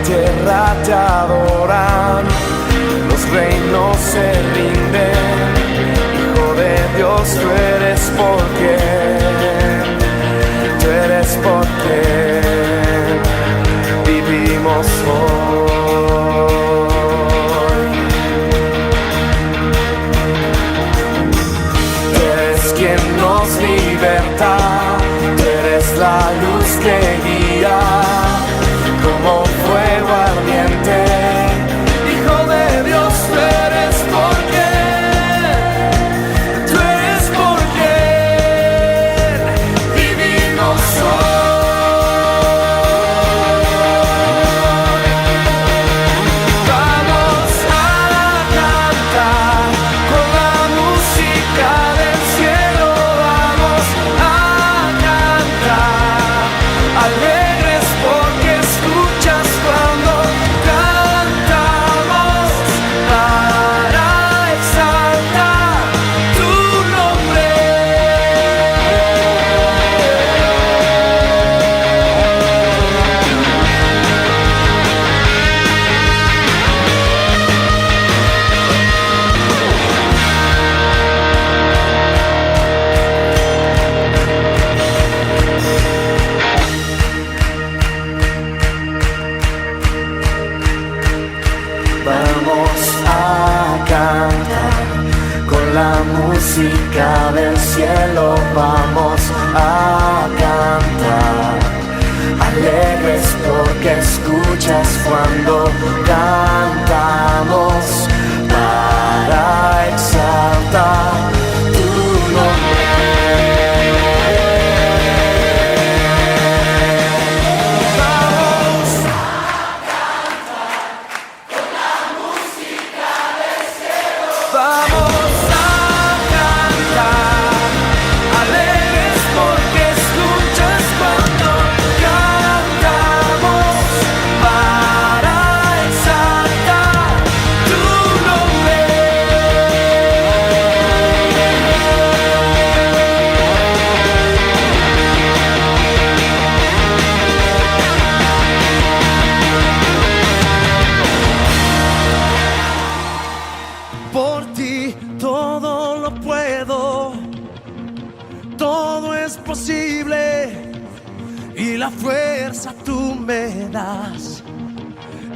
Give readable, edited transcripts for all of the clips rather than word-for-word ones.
tierra te adoran, los reinos se rinden. Hijo de Dios, tú eres porque vivimos hoy. Tú eres quien nos liberta, tú eres la luz que guía como fuego ardiente. Hijo de Dios, tú eres porque vivimos hoy. Vamos a cantar con la música del cielo, vamos a cantar alegres porque escuchas cuando cantamos para exaltar tu nombre. Vamos a cantar alegres porque escuchas cuando cantamos para exaltar tu nombre. Por ti todo lo puedo, todo es posible y la fuerza tú me das.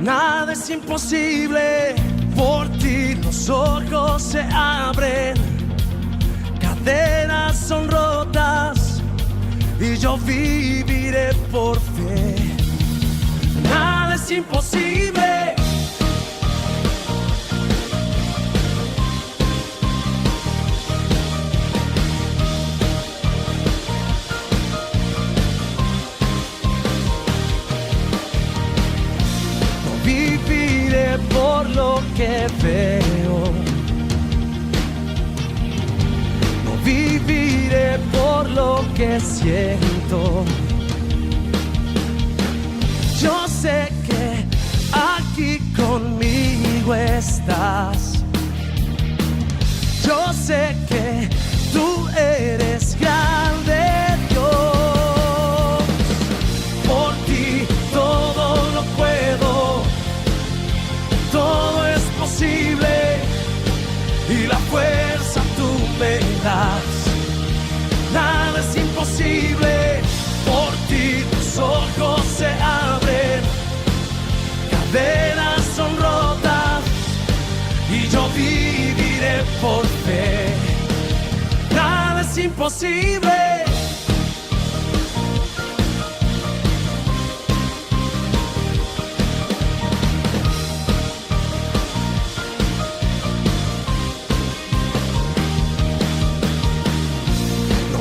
Nada es imposible, por ti los ojos se abren, cadenas son rotas y yo viviré por fe. Nada es imposible. Viviré por lo que veo, no viviré por lo que siento. Yo sé que aquí conmigo estás, yo sé que tú eres grande, Dios. Por ti todo lo puedo, todo es posible y la fuerza tú me das. Nada es imposible, por ti tus ojos se abren, cadenas son rotas y yo viviré por fe. Nada es imposible.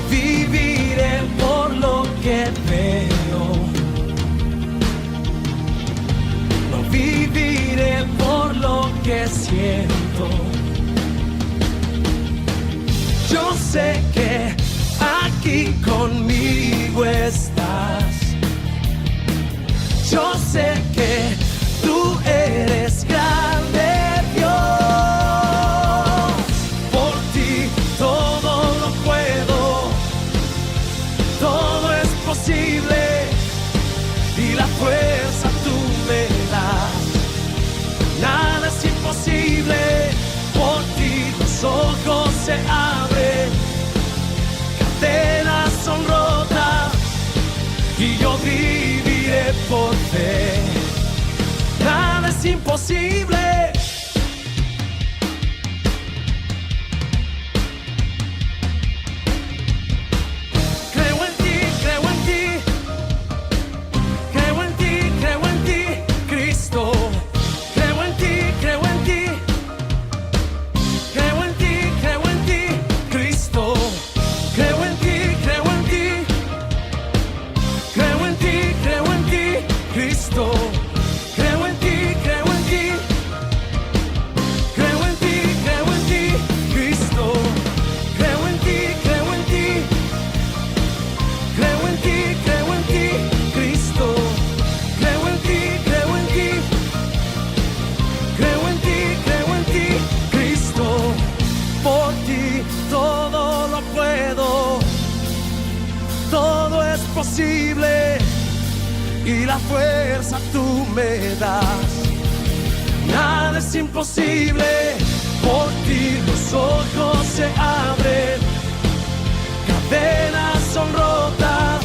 Viviré por lo que veo, no viviré por lo que siento. Yo sé que aquí conmigo estás, yo sé que tú eres grande, Dios. Por ti todo lo puedo, todo es posible y la fuerza tú me das. por fe. Nada es imposible. Creo en ti, Cristo. Creo en ti, Cristo. Creo en ti, Cristo. Creo en ti, Cristo. Creo en ti, Cristo. Creo en ti, Cristo. Por ti todo lo puedo, todo es posible. Y la fuerza tú me das. Nada es imposible. Por ti los ojos se abren, cadenas son rotas,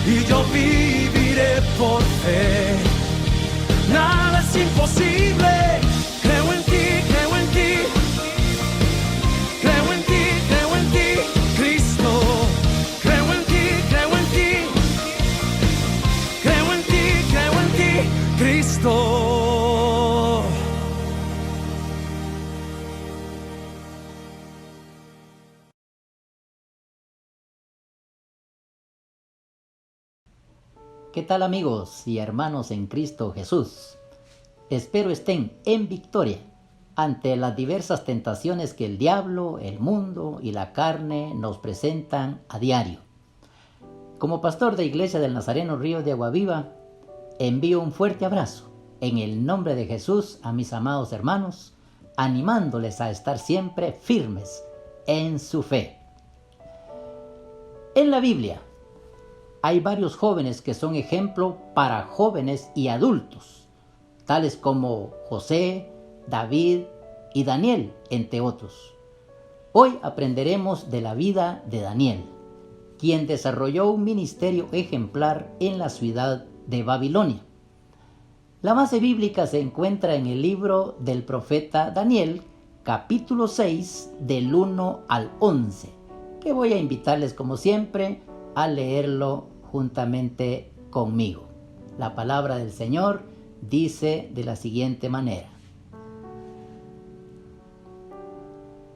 y yo viviré por fe. Nada es imposible. Creo en ti, Cristo. Creo en ti, Cristo. ¿Qué tal, amigos y hermanos en Cristo Jesús? Espero estén en victoria ante las diversas tentaciones que el diablo, el mundo y la carne nos presentan a diario. Como pastor de Iglesia del Nazareno Río de Agua Viva, envío un fuerte abrazo en el nombre de Jesús a mis amados hermanos, animándoles a estar siempre firmes en su fe. En la Biblia hay varios jóvenes que son ejemplo para jóvenes y adultos, tales como José, David y Daniel, entre otros. Hoy aprenderemos de la vida de Daniel, quien desarrolló un ministerio ejemplar en la ciudad de Babilonia. La base bíblica se encuentra en el libro del profeta Daniel, capítulo 6, del 1 al 11, que voy a invitarles como siempre a leerlo juntamente conmigo. La palabra del Señor dice de la siguiente manera: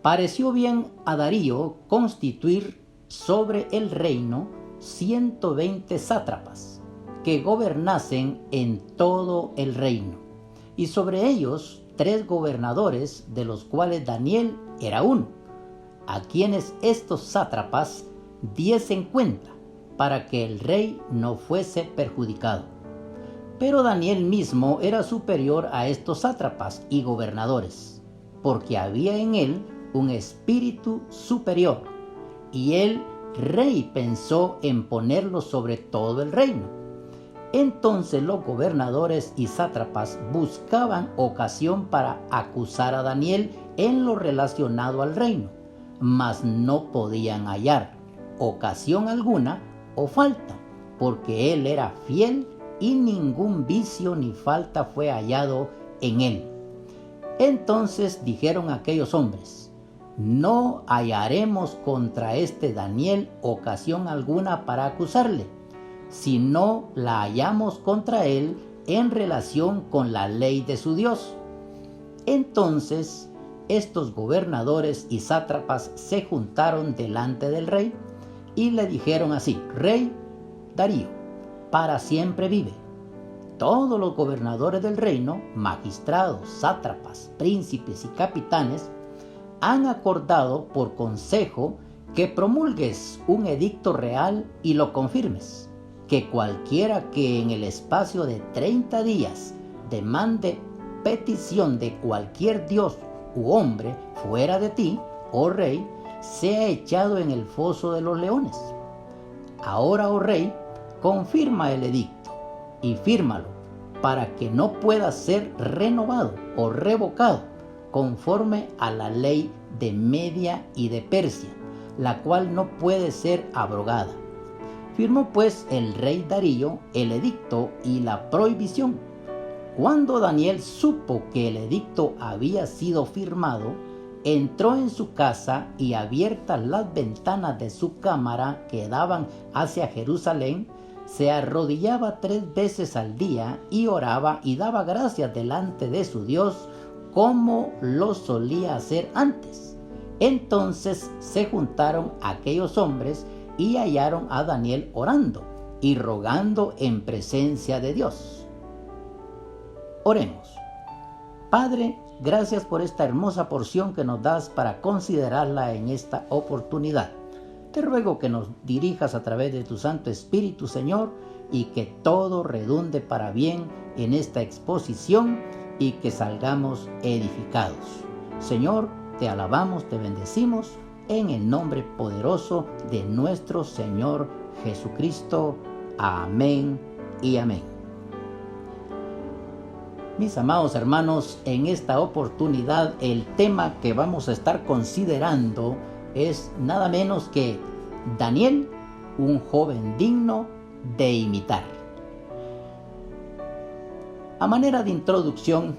Pareció bien a Darío constituir sobre el reino 120 sátrapas que gobernasen en todo el reino, y sobre ellos 3 gobernadores, de los cuales Daniel era uno, a quienes estos sátrapas diesen cuenta, para que el rey no fuese perjudicado. Pero Daniel mismo era superior a estos sátrapas y gobernadores, porque había en él un espíritu superior, y el rey pensó en ponerlo sobre todo el reino. Entonces los gobernadores y sátrapas buscaban ocasión para acusar a Daniel en lo relacionado al reino, mas no podían hallar ocasión alguna o falta, porque él era fiel y ningún vicio ni falta fue hallado en él. Entonces dijeron aquellos hombres: no hallaremos contra este Daniel ocasión alguna para acusarle, si no la hallamos contra él en relación con la ley de su Dios. Entonces estos gobernadores y sátrapas se juntaron delante del rey y le dijeron así: Rey Darío, para siempre vive. Todos los gobernadores del reino, magistrados, sátrapas, príncipes y capitanes, han acordado por consejo que promulgues un edicto real y lo confirmes, que cualquiera que en el espacio de 30 días demande petición de cualquier dios u hombre fuera de ti, oh rey, sea echado en el foso de los leones. Ahora, oh rey, confirma el edicto y fírmalo, para que no pueda ser renovado o revocado conforme a la ley de Media y de Persia, la cual no puede ser abrogada. Firmó pues el rey Darío el edicto y la prohibición. Cuando Daniel supo que el edicto había sido firmado, entró en su casa y, abiertas las ventanas de su cámara que daban hacia Jerusalén, se arrodillaba 3 veces al día y oraba y daba gracias delante de su Dios, como lo solía hacer antes. Entonces se juntaron aquellos hombres y hallaron a Daniel orando y rogando en presencia de Dios. Oremos. Padre, gracias por esta hermosa porción que nos das para considerarla en esta oportunidad. Te ruego que nos dirijas a través de tu Santo Espíritu, Señor, y que todo redunde para bien en esta exposición y que salgamos edificados. Señor, te alabamos, te bendecimos en el nombre poderoso de nuestro Señor Jesucristo. Amén y amén. Mis amados hermanos, en esta oportunidad el tema que vamos a estar considerando es nada menos que Daniel, un joven digno de imitar. A manera de introducción,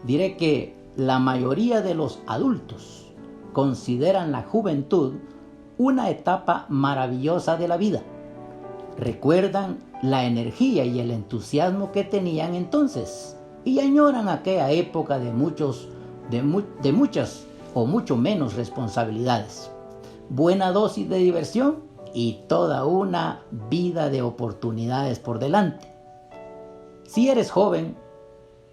diré que la mayoría de los adultos consideran la juventud una etapa maravillosa de la vida. Recuerdan la energía y el entusiasmo que tenían entonces y añoran aquella época de muchas o mucho menos responsabilidades, buena dosis de diversión y toda una vida de oportunidades por delante. Si eres joven,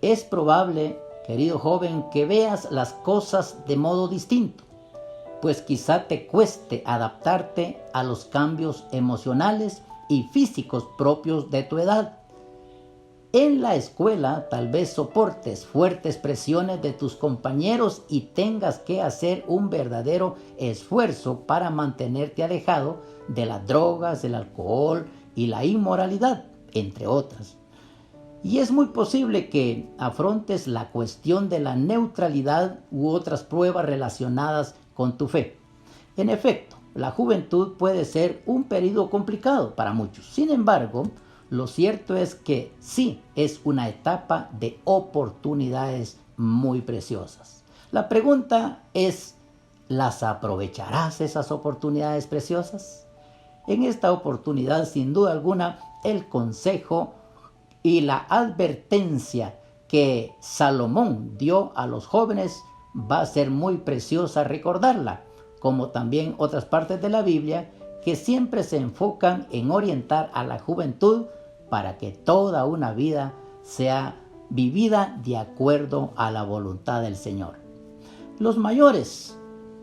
es probable, querido joven, que veas las cosas de modo distinto, pues quizá te cueste adaptarte a los cambios emocionales y físicos propios de tu edad. En la escuela tal vez soportes fuertes presiones de tus compañeros y tengas que hacer un verdadero esfuerzo para mantenerte alejado de las drogas, el alcohol y la inmoralidad, entre otras. Y es muy posible que afrontes la cuestión de la neutralidad u otras pruebas relacionadas con tu fe. En efecto, la juventud puede ser un periodo complicado para muchos. Sin embargo, lo cierto es que sí es una etapa de oportunidades muy preciosas. La pregunta es, ¿las aprovecharás esas oportunidades preciosas? En esta oportunidad, sin duda alguna, el consejo y la advertencia que Salomón dio a los jóvenes va a ser muy preciosa recordarla, como también otras partes de la Biblia que siempre se enfocan en orientar a la juventud para que toda una vida sea vivida de acuerdo a la voluntad del Señor. Los mayores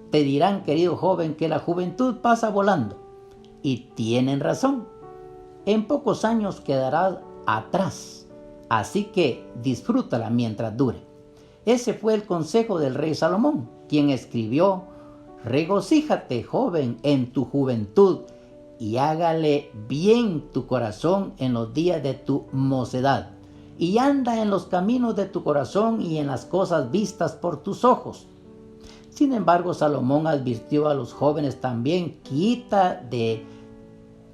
te dirán, querido joven, que la juventud pasa volando, y tienen razón. En pocos años quedarás atrás, así que disfrútala mientras dure. Ese fue el consejo del rey Salomón, quien escribió: regocíjate, joven, en tu juventud, y hágale bien tu corazón en los días de tu mocedad, y anda en los caminos de tu corazón y en las cosas vistas por tus ojos. Sin embargo, Salomón advirtió a los jóvenes también: quita de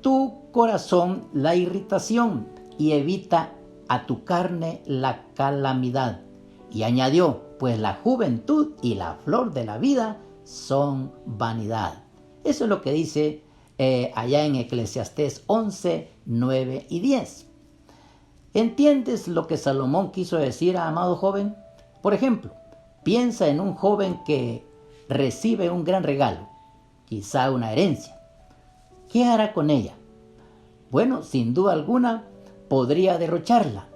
tu corazón la irritación y evita a tu carne la calamidad. Y añadió: pues la juventud y la flor de la vida son vanidad. Eso es lo que dice allá en Eclesiastés 11, 9 y 10. ¿Entiendes lo que Salomón quiso decir, amado joven? Por ejemplo, piensa en un joven que recibe un gran regalo, quizá una herencia. ¿Qué hará con ella? Bueno, sin duda alguna, podría derrocharla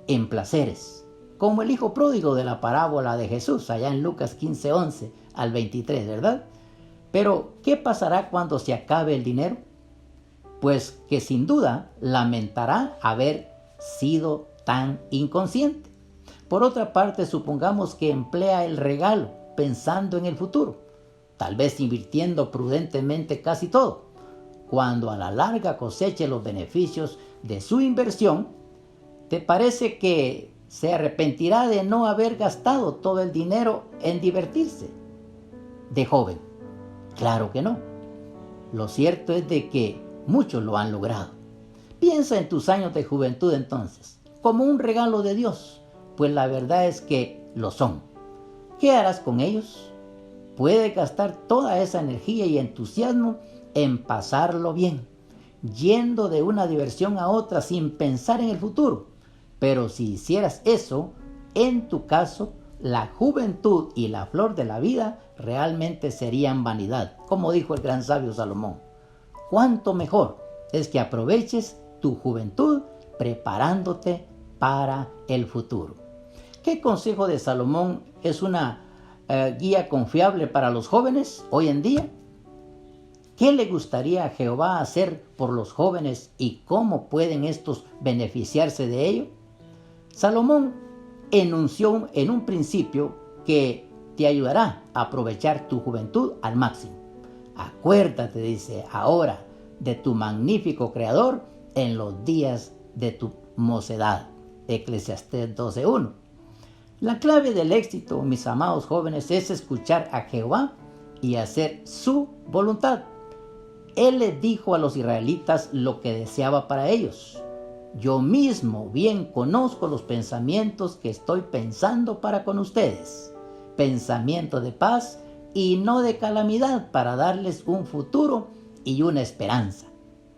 en placeres, como el hijo pródigo de la parábola de Jesús, allá en Lucas 15, 11 al 23, ¿verdad? Pero, ¿qué pasará cuando se acabe el dinero? Pues que sin duda lamentará haber sido tan inconsciente. Por otra parte, supongamos que emplea el regalo pensando en el futuro, tal vez invirtiendo prudentemente casi todo. Cuando a la larga coseche los beneficios de su inversión, ¿te parece que se arrepentirá de no haber gastado todo el dinero en divertirse de joven? Claro que no. Lo cierto es de que muchos lo han logrado. Piensa en tus años de juventud entonces, como un regalo de Dios, pues la verdad es que lo son. ¿Qué harás con ellos? Puedes gastar toda esa energía y entusiasmo en pasarlo bien, yendo de una diversión a otra sin pensar en el futuro. Pero si hicieras eso, en tu caso, la juventud y la flor de la vida realmente serían vanidad, como dijo el gran sabio Salomón. Cuánto mejor es que aproveches tu juventud preparándote para el futuro. ¿Qué consejo de Salomón es una guía confiable para los jóvenes hoy en día? ¿Qué le gustaría a Jehová hacer por los jóvenes y cómo pueden estos beneficiarse de ello? Salomón enunció en un principio que te ayudará a aprovechar tu juventud al máximo. Acuérdate, dice, ahora de tu magnífico Creador en los días de tu mocedad. Eclesiastés 12:1. La clave del éxito, mis amados jóvenes, es escuchar a Jehová y hacer su voluntad. Él les dijo a los israelitas lo que deseaba para ellos. Yo mismo bien conozco los pensamientos que estoy pensando para con ustedes. Pensamiento de paz y no de calamidad, para darles un futuro y una esperanza.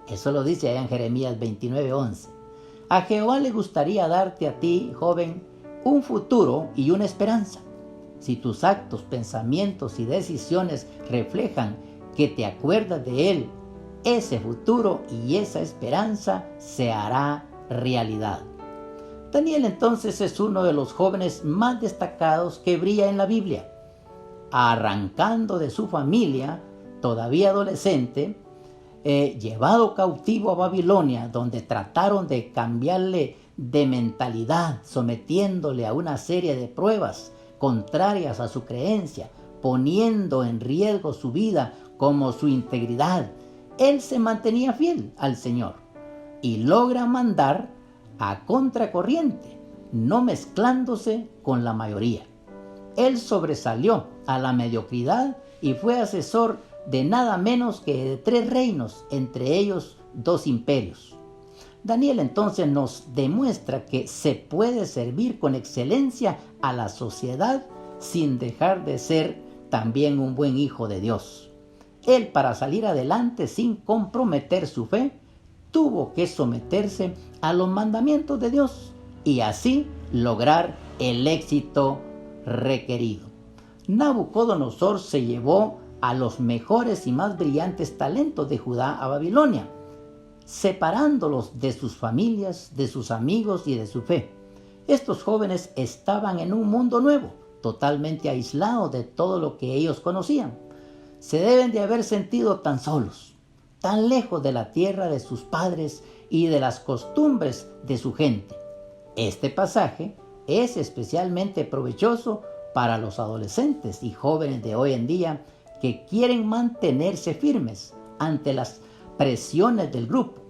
Eso lo dice allá en Jeremías 29:11. A Jehová le gustaría darte a ti, joven, un futuro y una esperanza. Si tus actos, pensamientos y decisiones reflejan que te acuerdas de Él, ese futuro y esa esperanza se hará realidad. Daniel entonces es uno de los jóvenes más destacados que brilla en la Biblia. Arrancando de su familia, todavía adolescente, llevado cautivo a Babilonia, donde trataron de cambiarle de mentalidad, sometiéndole a una serie de pruebas contrarias a su creencia, poniendo en riesgo su vida como su integridad. Él se mantenía fiel al Señor y logra mandar a contracorriente, no mezclándose con la mayoría. Él sobresalió a la mediocridad y fue asesor de nada menos que de 3 reinos, entre ellos 2 imperios. Daniel entonces nos demuestra que se puede servir con excelencia a la sociedad sin dejar de ser también un buen hijo de Dios. Él, para salir adelante sin comprometer su fe, tuvo que someterse a los mandamientos de Dios y así lograr el éxito requerido. Nabucodonosor se llevó a los mejores y más brillantes talentos de Judá a Babilonia, separándolos de sus familias, de sus amigos y de su fe. Estos jóvenes estaban en un mundo nuevo, totalmente aislados de todo lo que ellos conocían. Se deben de haber sentido tan solos, tan lejos de la tierra de sus padres y de las costumbres de su gente. Este pasaje es especialmente provechoso para los adolescentes y jóvenes de hoy en día que quieren mantenerse firmes ante las presiones del grupo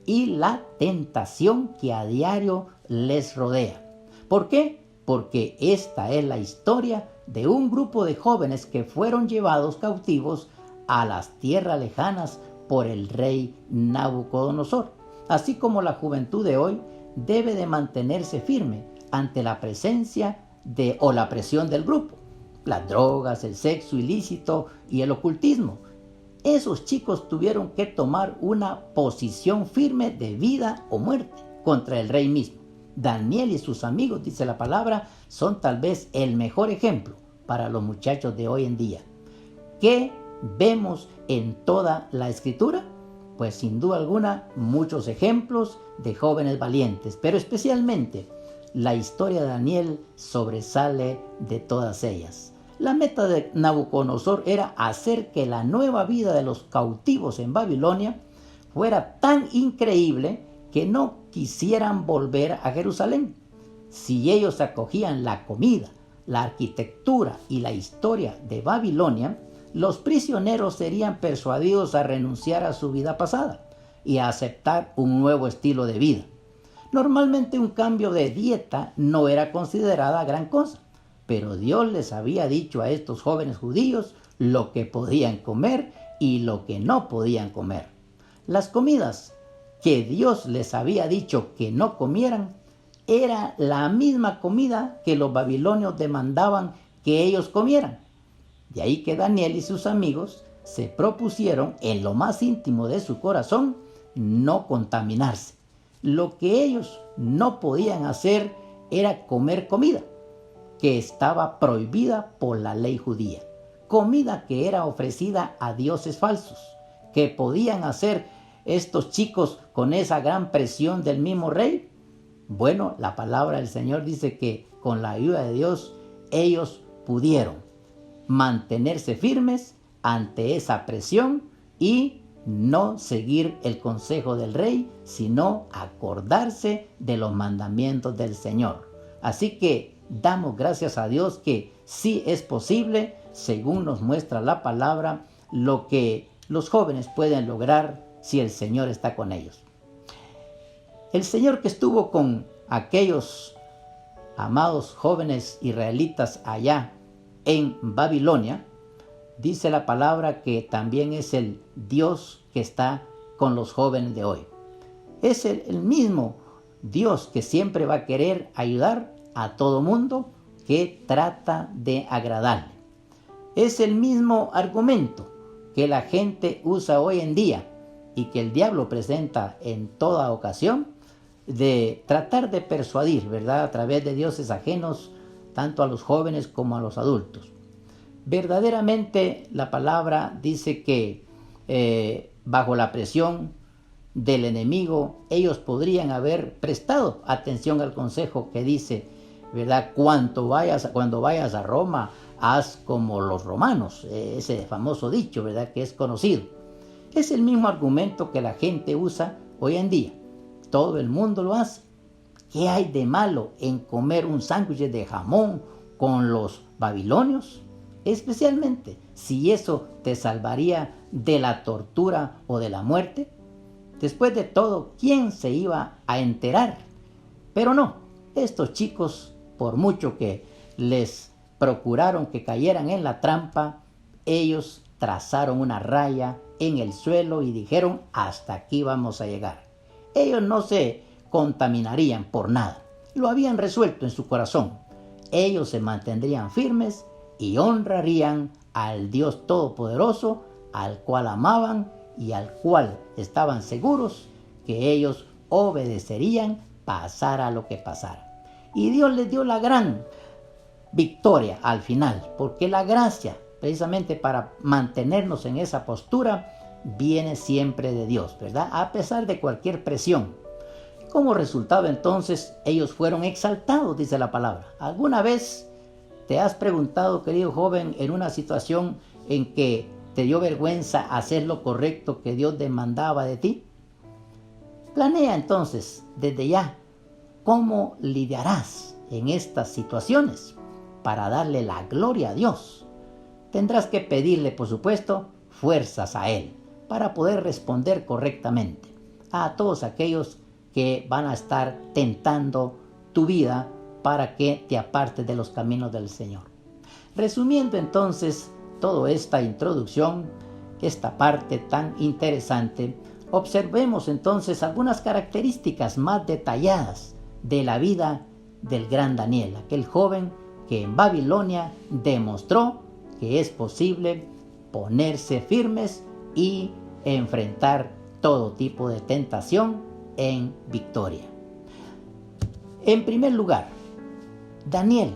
y la tentación que a diario les rodea. ¿Por qué? Porque esta es la historia de un grupo de jóvenes que fueron llevados cautivos a las tierras lejanas por el rey Nabucodonosor. Así como la juventud de hoy debe de mantenerse firme ante la presencia o la presión del grupo, las drogas, el sexo ilícito y el ocultismo. Esos chicos tuvieron que tomar una posición firme de vida o muerte contra el rey mismo. Daniel y sus amigos, dice la palabra, son tal vez el mejor ejemplo para los muchachos de hoy en día. ¿Qué vemos en toda la Escritura? Pues sin duda alguna muchos ejemplos de jóvenes valientes, pero especialmente la historia de Daniel sobresale de todas ellas. La meta de Nabucodonosor era hacer que la nueva vida de los cautivos en Babilonia fuera tan increíble que no quisieran volver a Jerusalén. Si ellos acogían la comida, la arquitectura y la historia de Babilonia, los prisioneros serían persuadidos a renunciar a su vida pasada y a aceptar un nuevo estilo de vida. Normalmente un cambio de dieta no era considerada gran cosa, pero Dios les había dicho a estos jóvenes judíos lo que podían comer y lo que no podían comer. Las comidas que Dios les había dicho que no comieran era la misma comida que los babilonios demandaban que ellos comieran. De ahí que Daniel y sus amigos se propusieron en lo más íntimo de su corazón no contaminarse. Lo que ellos no podían hacer era comer comida que estaba prohibida por la ley judía, comida que era ofrecida a dioses falsos. ¿Qué podían hacer estos chicos con esa gran presión del mismo rey? Bueno, la palabra del Señor dice que con la ayuda de Dios ellos pudieron mantenerse firmes ante esa presión y no seguir el consejo del rey, sino acordarse de los mandamientos del Señor. Así que damos gracias a Dios que sí es posible, según nos muestra la palabra, lo que los jóvenes pueden lograr si el Señor está con ellos. El Señor que estuvo con aquellos amados jóvenes israelitas allá en Babilonia, dice la palabra que también es el Dios que está con los jóvenes de hoy. Es el mismo Dios que siempre va a querer ayudar a todo mundo que trata de agradarle. Es el mismo argumento que la gente usa hoy en día y que el diablo presenta en toda ocasión de tratar de persuadir, ¿verdad?, a través de dioses ajenos, tanto a los jóvenes como a los adultos. Verdaderamente la palabra dice que bajo la presión del enemigo ellos podrían haber prestado atención al consejo que dice, ¿verdad?, cuando vayas a Roma, haz como los romanos, ese famoso dicho, ¿verdad?, que es conocido. Es el mismo argumento que la gente usa hoy en día. Todo el mundo lo hace. ¿Qué hay de malo en comer un sándwich de jamón con los babilonios? Especialmente si eso te salvaría de la tortura o de la muerte. Después de todo, ¿quién se iba a enterar? Pero no, estos chicos, por mucho que les procuraron que cayeran en la trampa, ellos trazaron una raya en el suelo y dijeron, hasta aquí vamos a llegar. Ellos no se contaminarían por nada. Lo habían resuelto en su corazón. Ellos se mantendrían firmes y honrarían al Dios Todopoderoso, al cual amaban y al cual estaban seguros que ellos obedecerían, pasara lo que pasara. Y Dios les dio la gran victoria al final, porque la gracia, precisamente para mantenernos en esa postura, viene siempre de Dios, ¿verdad?, a pesar de cualquier presión. Como resultado, entonces, ellos fueron exaltados, dice la palabra. ¿Alguna vez te has preguntado, querido joven, en una situación en que te dio vergüenza hacer lo correcto que Dios demandaba de ti? Planea entonces, desde ya, cómo lidiarás en estas situaciones para darle la gloria a Dios. Tendrás que pedirle, por supuesto, fuerzas a Él para poder responder correctamente a todos aquellos que van a estar tentando tu vida para que te apartes de los caminos del Señor. Resumiendo entonces toda esta introducción, esta parte tan interesante, observemos entonces algunas características más detalladas de la vida del gran Daniel, aquel joven que en Babilonia demostró que es posible ponerse firmes y enfrentar todo tipo de tentación en victoria. En primer lugar, Daniel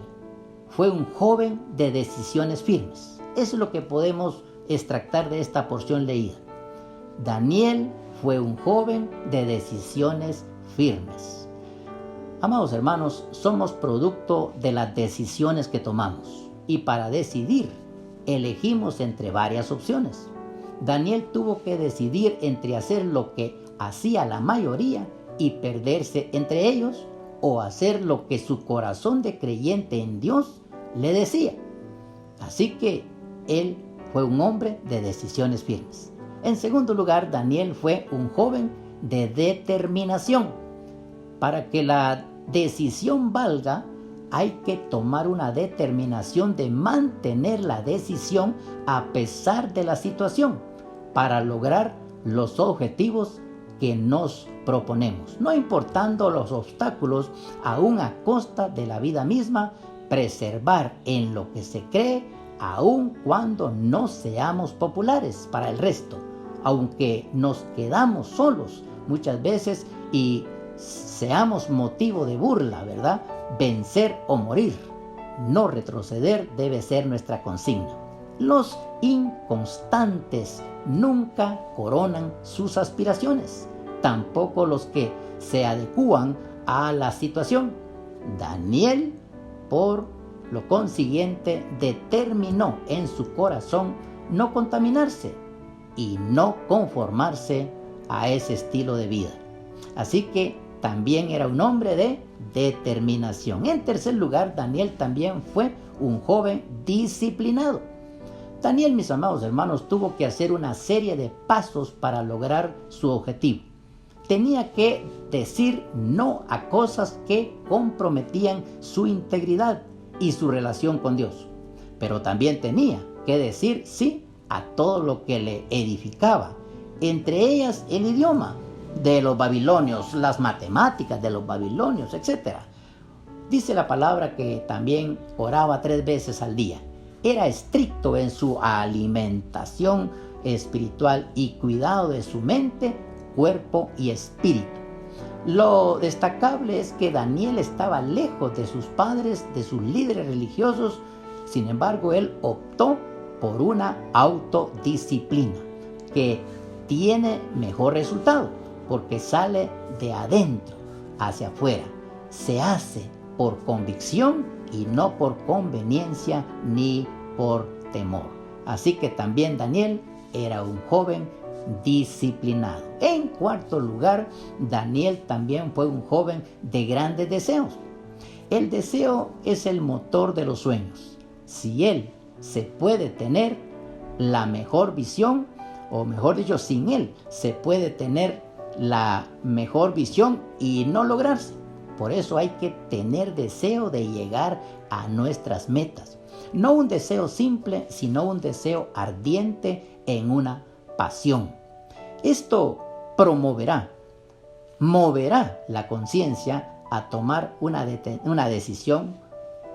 fue un joven de decisiones firmes. Eso es lo que podemos extractar de esta porción leída. Daniel fue un joven de decisiones firmes. Amados hermanos, somos producto de las decisiones que tomamos y para decidir elegimos entre varias opciones. Daniel tuvo que decidir entre hacer lo que hacía la mayoría y perderse entre ellos o hacer lo que su corazón de creyente en Dios le decía. Así que él fue un hombre de decisiones firmes. En segundo lugar, Daniel fue un joven de determinación. Para que la decisión valga, hay que tomar una determinación de mantener la decisión a pesar de la situación, para lograr los objetivos que nos proponemos, no importando los obstáculos, aún a costa de la vida misma, preservar en lo que se cree, aun cuando no seamos populares para el resto, aunque nos quedamos solos muchas veces y seamos motivo de burla, ¿verdad? Vencer o morir, no retroceder debe ser nuestra consigna. Los inconstantes nunca coronan sus aspiraciones, tampoco los que se adecúan a la situación. Daniel, por lo consiguiente, determinó en su corazón no contaminarse y no conformarse a ese estilo de vida. Así que también era un hombre de determinación. En tercer lugar, Daniel también fue un joven disciplinado. Daniel, mis amados hermanos, tuvo que hacer una serie de pasos para lograr su objetivo. Tenía que decir no a cosas que comprometían su integridad y su relación con Dios. Pero también tenía que decir sí a todo lo que le edificaba, entre ellas el idioma de los babilonios, las matemáticas de los babilonios, etc. Dice la palabra que también oraba 3 veces al día. Era estricto en su alimentación espiritual y cuidado de su mente, cuerpo y espíritu. Lo destacable es que Daniel estaba lejos de sus padres, de sus líderes religiosos. Sin embargo, él optó por una autodisciplina que tiene mejor resultado porque sale de adentro hacia afuera. Se hace por convicción y no por conveniencia ni por temor. Así que también Daniel era un joven disciplinado. En cuarto lugar, Daniel también fue un joven de grandes deseos. El deseo es el motor de los sueños. Si él se puede tener la mejor visión, o mejor dicho, sin él se puede tener la mejor visión y no lograrse. Por eso hay que tener deseo de llegar a nuestras metas. No un deseo simple, sino un deseo ardiente en una pasión. Esto moverá la conciencia a tomar una decisión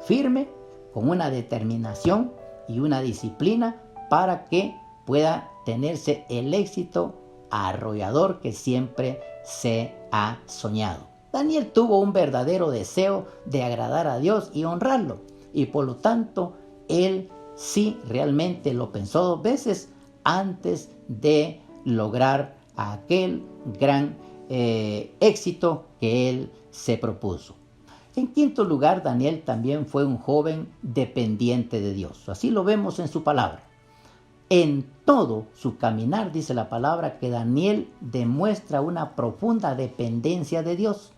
firme, con una determinación y una disciplina para que pueda tenerse el éxito arrollador que siempre se ha soñado. Daniel tuvo un verdadero deseo de agradar a Dios y honrarlo, y por lo tanto él sí realmente lo pensó 2 veces antes de lograr aquel gran éxito que él se propuso. En quinto lugar, Daniel también fue un joven dependiente de Dios. Así lo vemos en su palabra. En todo su caminar, dice la palabra, que Daniel demuestra una profunda dependencia de Dios.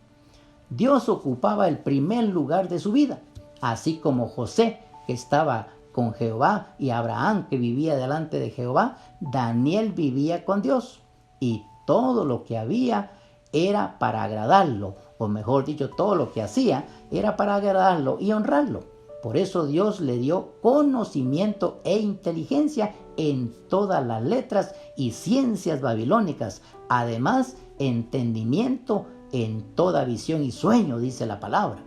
Dios ocupaba el primer lugar de su vida, así como José, que estaba con Jehová, y Abraham, que vivía delante de Jehová. Daniel vivía con Dios y todo lo que había era para agradarlo, o mejor dicho, todo lo que hacía era para agradarlo y honrarlo. Por eso Dios le dio conocimiento e inteligencia en todas las letras y ciencias babilónicas, además entendimiento en toda visión y sueño, dice la palabra.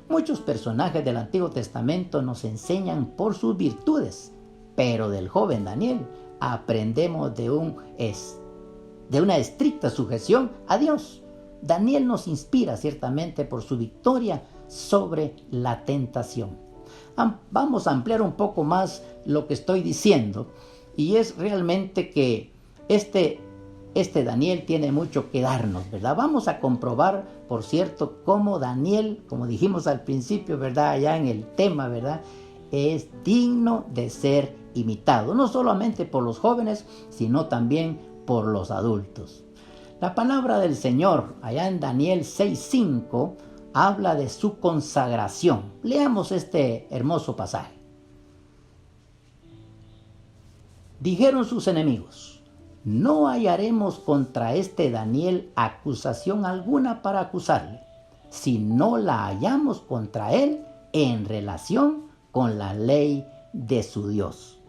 Muchos personajes del Antiguo Testamento nos enseñan por sus virtudes, pero del joven Daniel aprendemos de una estricta sujeción a Dios. Daniel nos inspira ciertamente por su victoria sobre la tentación. Vamos a ampliar un poco más lo que estoy diciendo, y es realmente que este Daniel tiene mucho que darnos, ¿verdad? Vamos a comprobar, por cierto, cómo Daniel, como dijimos al principio, ¿verdad? Allá en el tema, ¿verdad? Es digno de ser imitado, no solamente por los jóvenes, sino también por los adultos. La palabra del Señor, allá en Daniel 6:5, habla de su consagración. Leamos este hermoso pasaje. Dijeron sus enemigos: no hallaremos contra este Daniel acusación alguna para acusarle, si no la hallamos contra él en relación con la ley de su Dios.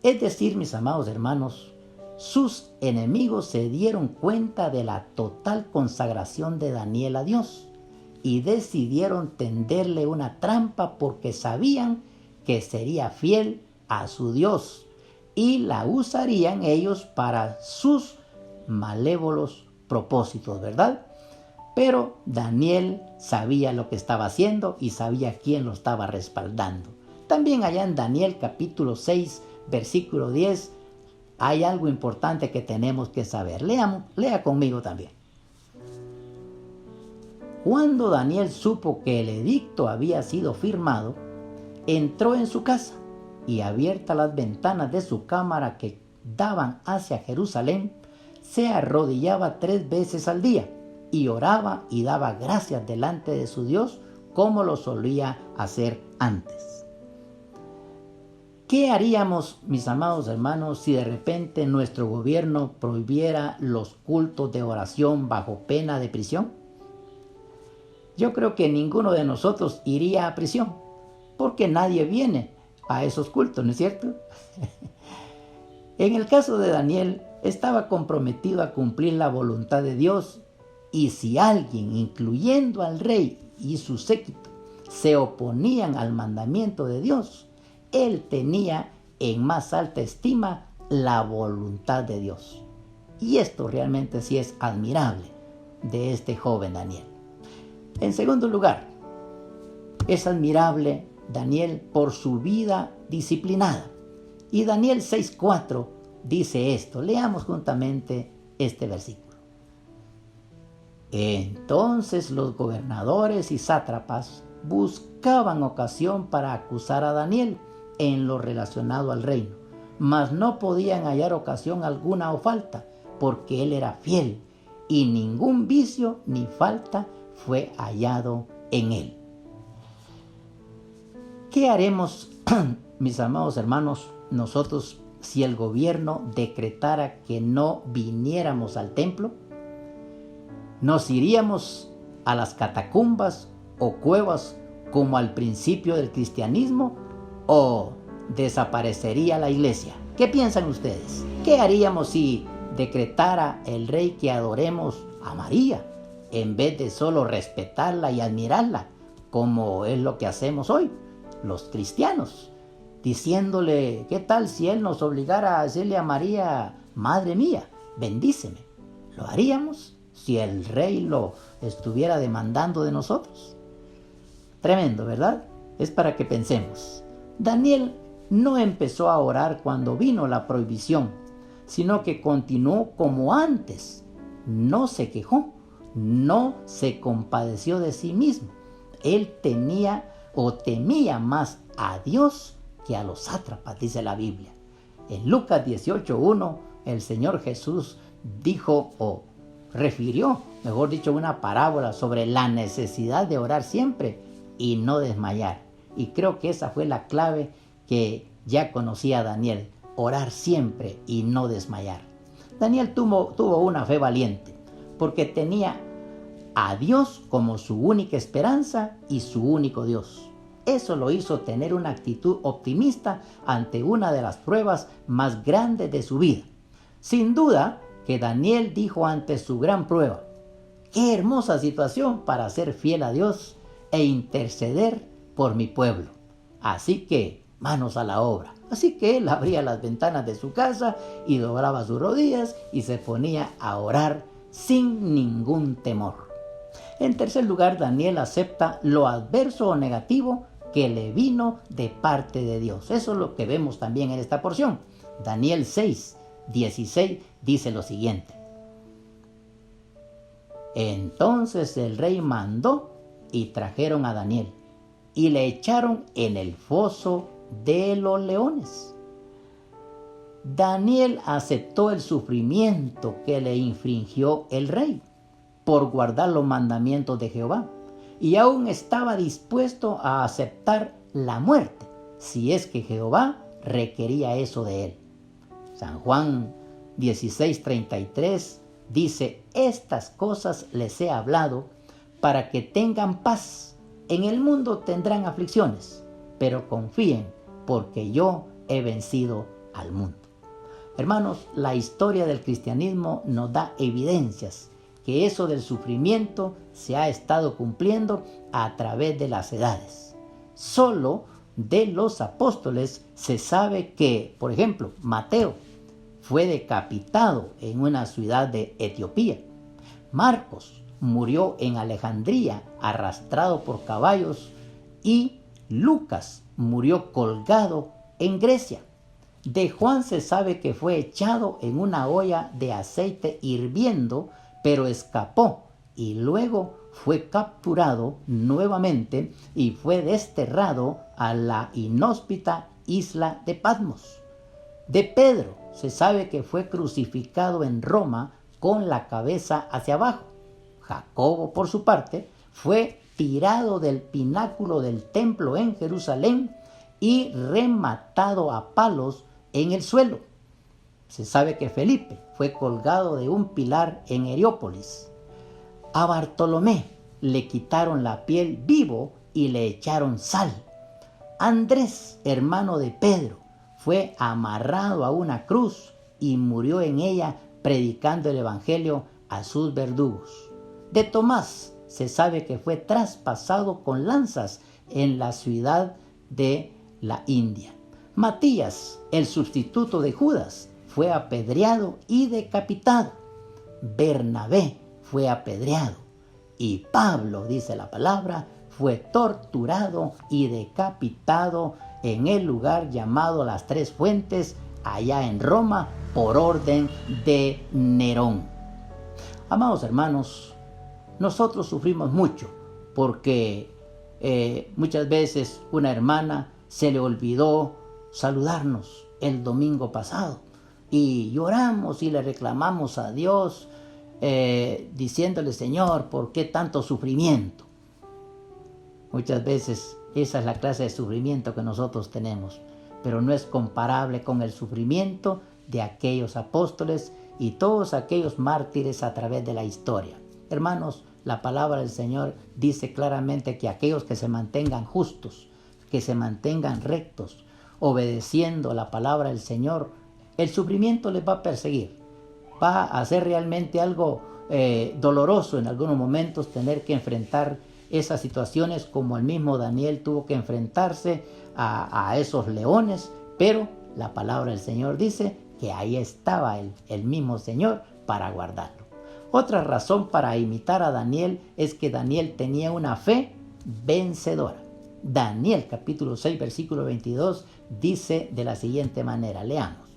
Es decir, mis amados hermanos, sus enemigos se dieron cuenta de la total consagración de Daniel a Dios y decidieron tenderle una trampa porque sabían que sería fiel a su Dios y la usarían ellos para sus malévolos propósitos, ¿verdad? Pero Daniel sabía lo que estaba haciendo y sabía quién lo estaba respaldando. También allá en Daniel capítulo 6, versículo 10, hay algo importante que tenemos que saber. Lea conmigo también. Cuando Daniel supo que el edicto había sido firmado, entró en su casa y abiertas las ventanas de su cámara que daban hacia Jerusalén, se arrodillaba 3 veces al día y oraba y daba gracias delante de su Dios como lo solía hacer antes. ¿Qué haríamos, mis amados hermanos, si de repente nuestro gobierno prohibiera los cultos de oración bajo pena de prisión? Yo creo que ninguno de nosotros iría a prisión, porque nadie viene a esos cultos, ¿no es cierto? En el caso de Daniel, estaba comprometido a cumplir la voluntad de Dios, y si alguien, incluyendo al rey y su séquito, se oponían al mandamiento de Dios, él tenía en más alta estima la voluntad de Dios. Y esto realmente sí es admirable de este joven Daniel. En segundo lugar, es admirable Daniel por su vida disciplinada. Y Daniel 6:4 dice esto. Leamos juntamente este versículo. Entonces los gobernadores y sátrapas buscaban ocasión para acusar a Daniel en lo relacionado al reino, mas no podían hallar ocasión alguna o falta, porque él era fiel, y ningún vicio ni falta fue hallado en él. ¿Qué haremos, mis amados hermanos, nosotros si el gobierno decretara que no viniéramos al templo? ¿Nos iríamos a las catacumbas o cuevas como al principio del cristianismo o desaparecería la iglesia? ¿Qué piensan ustedes? ¿Qué haríamos si decretara el rey que adoremos a María en vez de solo respetarla y admirarla, como es lo que hacemos hoy los cristianos, diciéndole, ¿qué tal si él nos obligara a decirle a María, Madre mía, bendíceme? ¿Lo haríamos si el rey lo estuviera demandando de nosotros? Tremendo, ¿verdad? Es para que pensemos. Daniel no empezó a orar cuando vino la prohibición, sino que continuó como antes. No se quejó, no se compadeció de sí mismo. Él tenía o temía más a Dios que a los sátrapas, dice la Biblia. En Lucas 18:1, el Señor Jesús dijo o refirió, mejor dicho, una parábola sobre la necesidad de orar siempre y no desmayar. Y creo que esa fue la clave que ya conocía Daniel, orar siempre y no desmayar. Daniel tuvo una fe valiente, porque tenía a Dios como su única esperanza y su único Dios. Eso lo hizo tener una actitud optimista ante una de las pruebas más grandes de su vida. Sin duda que Daniel dijo ante su gran prueba, qué hermosa situación para ser fiel a Dios e interceder por mi pueblo. Así que manos a la obra. Así que él abría las ventanas de su casa y doblaba sus rodillas y se ponía a orar sin ningún temor. En tercer lugar, Daniel acepta lo adverso o negativo que le vino de parte de Dios. Eso es lo que vemos también en esta porción. Daniel 6:16 dice lo siguiente. Entonces el rey mandó y trajeron a Daniel y le echaron en el foso de los leones. Daniel aceptó el sufrimiento que le infringió el rey por guardar los mandamientos de Jehová, y aún estaba dispuesto a aceptar la muerte si es que Jehová requería eso de él. San Juan 16:33 dice, estas cosas les he hablado para que tengan paz. En el mundo tendrán aflicciones, pero confíen porque yo he vencido al mundo. Hermanos, la historia del cristianismo nos da evidencias que eso del sufrimiento se ha estado cumpliendo a través de las edades. Solo de los apóstoles se sabe que, por ejemplo, Mateo fue decapitado en una ciudad de Etiopía. Marcos murió en Alejandría arrastrado por caballos y Lucas murió colgado en Grecia. De Juan se sabe que fue echado en una olla de aceite hirviendo, pero escapó y luego fue capturado nuevamente y fue desterrado a la inhóspita isla de Patmos. De Pedro se sabe que fue crucificado en Roma con la cabeza hacia abajo. Jacobo, por su parte, fue tirado del pináculo del templo en Jerusalén y rematado a palos en el suelo. Se sabe que Felipe fue colgado de un pilar en Heriópolis. A Bartolomé le quitaron la piel vivo y le echaron sal. Andrés, hermano de Pedro, fue amarrado a una cruz y murió en ella predicando el evangelio a sus verdugos. De Tomás se sabe que fue traspasado con lanzas en la ciudad de la India. Matías, el sustituto de Judas, fue apedreado y decapitado. Bernabé fue apedreado. Y Pablo, dice la palabra, fue torturado y decapitado en el lugar llamado Las Tres Fuentes, allá en Roma, por orden de Nerón. Amados hermanos, nosotros sufrimos mucho porque muchas veces una hermana se le olvidó saludarnos el domingo pasado y lloramos y le reclamamos a Dios diciéndole: Señor, ¿por qué tanto sufrimiento? Muchas veces esa es la clase de sufrimiento que nosotros tenemos, pero no es comparable con el sufrimiento de aquellos apóstoles y todos aquellos mártires a través de la historia. Hermanos, la palabra del Señor dice claramente que aquellos que se mantengan justos, que se mantengan rectos, obedeciendo la palabra del Señor, el sufrimiento les va a perseguir. Va a ser realmente algo doloroso en algunos momentos tener que enfrentar esas situaciones, como el mismo Daniel tuvo que enfrentarse a esos leones, pero la palabra del Señor dice que ahí estaba el mismo Señor para guardarlo. Otra razón para imitar a Daniel es que Daniel tenía una fe vencedora. Daniel capítulo 6 versículo 22 dice de la siguiente manera, leamos.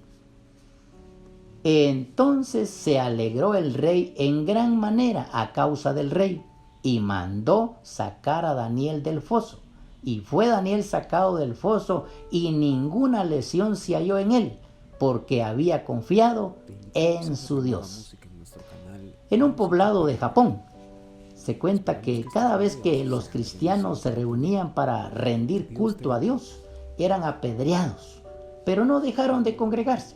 Entonces se alegró el rey en gran manera a causa del rey y mandó sacar a Daniel del foso. Y fue Daniel sacado del foso y ninguna lesión se halló en él, porque había confiado en su Dios. En un poblado de Japón, se cuenta que cada vez que los cristianos se reunían para rendir culto a Dios, eran apedreados, pero no dejaron de congregarse.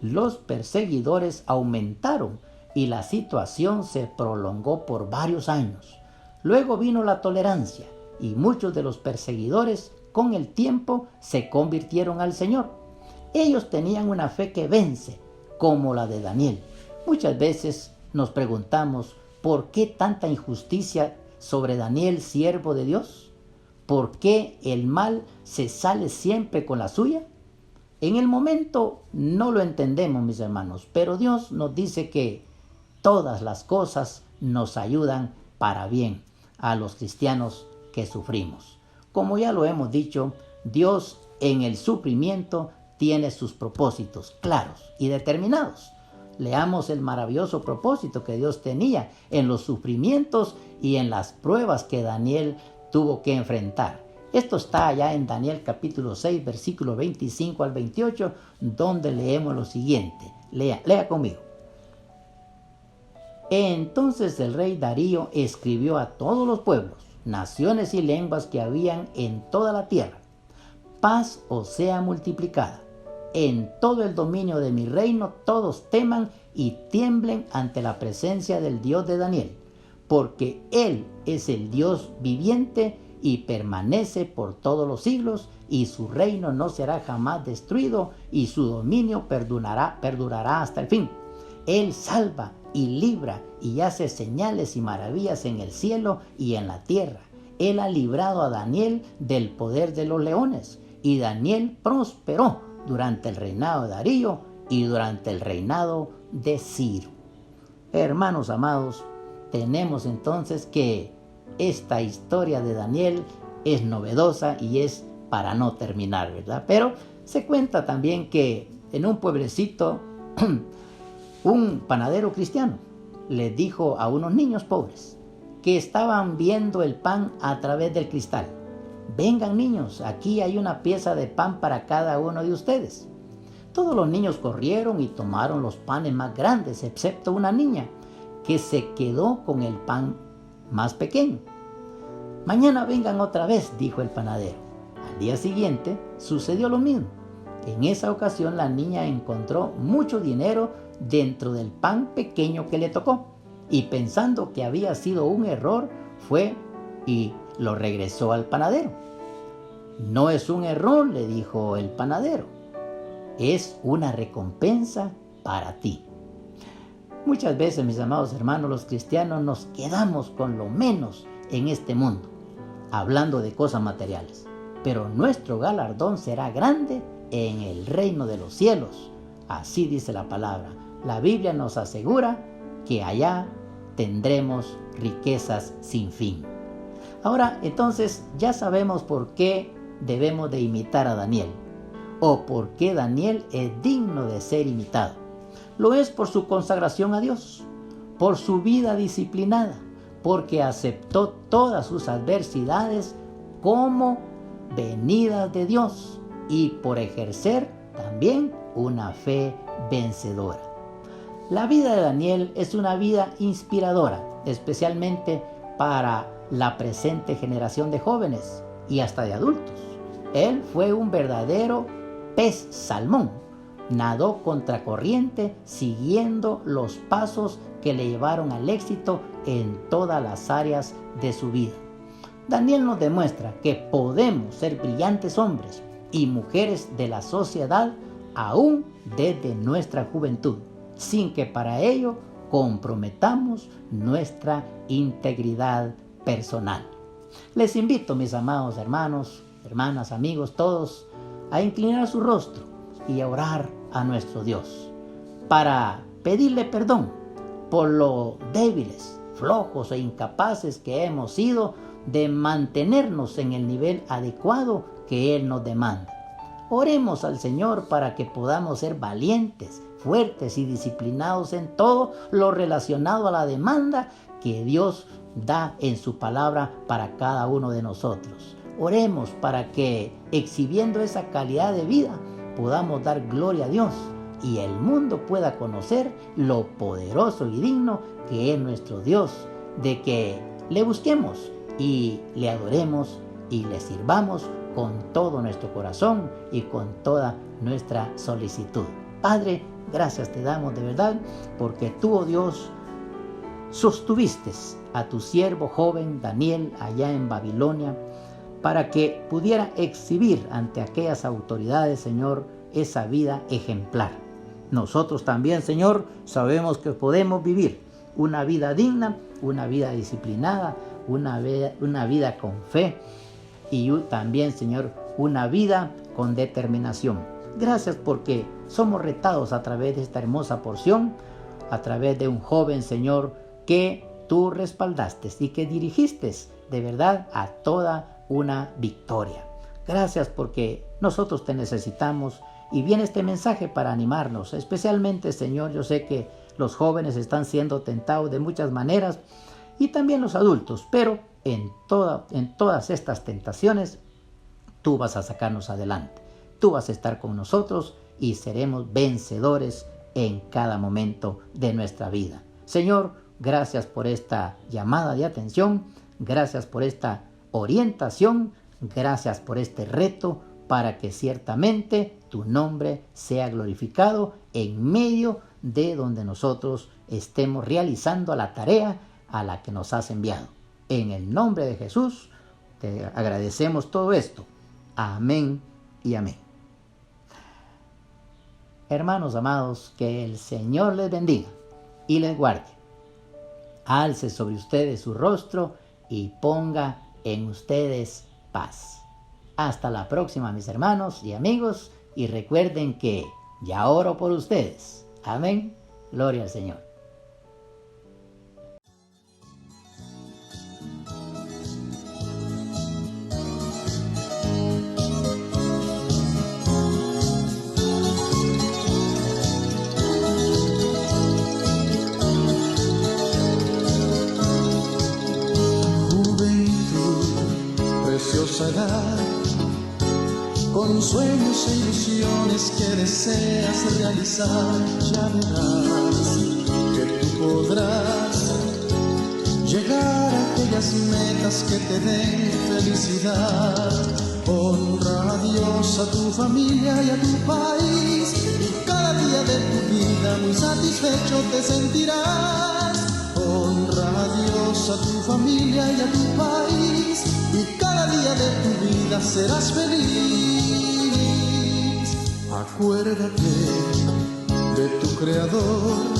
Los perseguidores aumentaron y la situación se prolongó por varios años. Luego vino la tolerancia y muchos de los perseguidores con el tiempo se convirtieron al Señor. Ellos tenían una fe que vence, como la de Daniel. Muchas veces nos preguntamos, ¿por qué tanta injusticia sobre Daniel, siervo de Dios? ¿Por qué el mal se sale siempre con la suya? En el momento no lo entendemos, mis hermanos, pero Dios nos dice que todas las cosas nos ayudan para bien a los cristianos que sufrimos. Como ya lo hemos dicho, Dios en el sufrimiento tiene sus propósitos claros y determinados. Leamos el maravilloso propósito que Dios tenía en los sufrimientos y en las pruebas que Daniel tuvo que enfrentar. Esto está allá en Daniel capítulo 6, versículo 25 al 28, donde leemos lo siguiente. Lea conmigo. Entonces el rey Darío escribió a todos los pueblos, naciones y lenguas que habían en toda la tierra: paz os sea multiplicada. En todo el dominio de mi reino todos teman y tiemblen ante la presencia del Dios de Daniel, porque Él es el Dios viviente y permanece por todos los siglos, y su reino no será jamás destruido, y su dominio perdurará hasta el fin. Él salva y libra y hace señales y maravillas en el cielo y en la tierra. Él ha librado a Daniel del poder de los leones, y Daniel prosperó durante el reinado de Darío y durante el reinado de Ciro. Hermanos amados, tenemos entonces que esta historia de Daniel es novedosa y es para no terminar, ¿verdad? Pero se cuenta también que en un pueblecito un panadero cristiano le dijo a unos niños pobres que estaban viendo el pan a través del cristal: vengan niños, aquí hay una pieza de pan para cada uno de ustedes. Todos los niños corrieron y tomaron los panes más grandes, excepto una niña que se quedó con el pan más pequeño. Mañana vengan otra vez, dijo el panadero. Al día siguiente sucedió lo mismo. En esa ocasión la niña encontró mucho dinero dentro del pan pequeño que le tocó, y pensando que había sido un error, fue y lo regresó al panadero. No es un error, le dijo el panadero, es una recompensa para ti. Muchas veces, mis amados hermanos, los cristianos nos quedamos con lo menos en este mundo, hablando de cosas materiales, pero nuestro galardón será grande en el reino de los cielos. Así dice la palabra. La Biblia nos asegura que allá tendremos riquezas sin fin. Ahora, entonces, ya sabemos por qué debemos de imitar a Daniel, o por qué Daniel es digno de ser imitado. Lo es por su consagración a Dios, por su vida disciplinada, porque aceptó todas sus adversidades como venidas de Dios, y por ejercer también una fe vencedora. La vida de Daniel es una vida inspiradora, especialmente para la presente generación de jóvenes y hasta de adultos. Él fue un verdadero pez salmón. Nadó contracorriente siguiendo los pasos que le llevaron al éxito en todas las áreas de su vida. Daniel nos demuestra que podemos ser brillantes hombres y mujeres de la sociedad aún desde nuestra juventud, sin que para ello comprometamos nuestra integridad personal. Les invito, mis amados hermanos, hermanas, amigos, todos, a inclinar su rostro y a orar a nuestro Dios para pedirle perdón por lo débiles, flojos e incapaces que hemos sido de mantenernos en el nivel adecuado que Él nos demanda. Oremos al Señor para que podamos ser valientes, fuertes y disciplinados en todo lo relacionado a la demanda que Dios da en su palabra para cada uno de nosotros. Oremos para que, exhibiendo esa calidad de vida, podamos dar gloria a Dios y el mundo pueda conocer lo poderoso y digno que es nuestro Dios, de que le busquemos y le adoremos y le sirvamos con todo nuestro corazón y con toda nuestra solicitud. Padre, gracias te damos de verdad, porque tú, oh Dios, sostuviste a tu siervo joven Daniel allá en Babilonia, para que pudiera exhibir ante aquellas autoridades, Señor, esa vida ejemplar. Nosotros también, Señor, sabemos que podemos vivir una vida digna, una vida disciplinada, una vida con fe y también, Señor, una vida con determinación. Gracias porque somos retados a través de esta hermosa porción, a través de un joven, Señor, que tú respaldaste y que dirigiste de verdad a toda una victoria. Gracias porque nosotros te necesitamos y viene este mensaje para animarnos. Especialmente, Señor, yo sé que los jóvenes están siendo tentados de muchas maneras y también los adultos, pero en todas estas tentaciones tú vas a sacarnos adelante. Tú vas a estar con nosotros y seremos vencedores en cada momento de nuestra vida. Señor, gracias por esta llamada de atención, gracias por esta orientación, gracias por este reto para que ciertamente tu nombre sea glorificado en medio de donde nosotros estemos realizando la tarea a la que nos has enviado. En el nombre de Jesús Te agradecemos todo esto. Amén y amén. Hermanos amados, que el Señor les bendiga y les guarde. Alce sobre ustedes su rostro y ponga en ustedes paz. Hasta la próxima, mis hermanos y amigos, y recuerden que ya oro por ustedes. Amén. Gloria al Señor. Preciosa edad, con sueños e ilusiones que deseas realizar, ya verás que tú podrás llegar a aquellas metas que te den felicidad. Honra a Dios, a tu familia y a tu país, y cada día de tu vida muy satisfecho te sentirás. Honra a Dios, a tu familia y a tu país, y cada día de tu vida serás feliz. Acuérdate de tu Creador,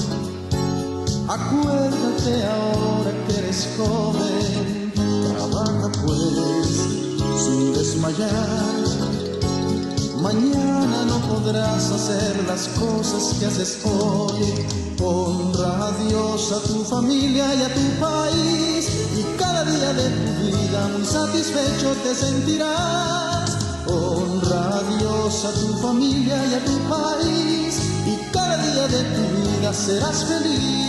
acuérdate ahora que eres joven. Trabaja pues sin desmayar, mañana no podrás hacer las cosas que haces hoy. Honra a Dios, a tu familia y a tu país, y cada día de tu vida muy satisfecho te sentirás. Honra a Dios, a tu familia y a tu país, y cada día de tu vida serás feliz.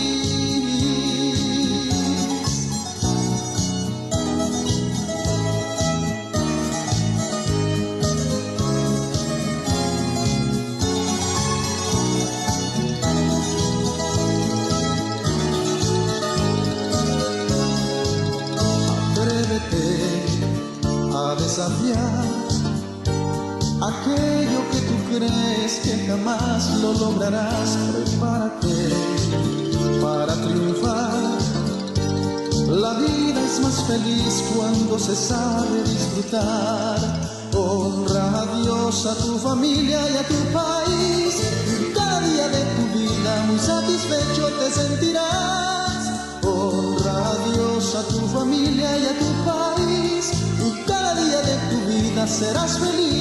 A desafiar aquello que tú crees que jamás lo lograrás. Prepárate para triunfar. La vida es más feliz cuando se sabe disfrutar. Honra a Dios, a tu familia y a tu país, y cada día de tu vida muy satisfecho te sentirás. Honra a Dios, a tu familia y a tu país, y cada día de tu vida serás feliz.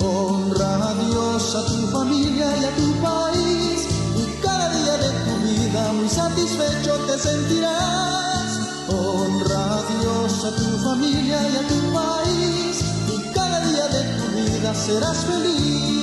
Honra a Dios, a tu familia y a tu país, y cada día de tu vida muy satisfecho te sentirás. Honra a Dios, a tu familia y a tu país, y cada día de tu vida serás feliz.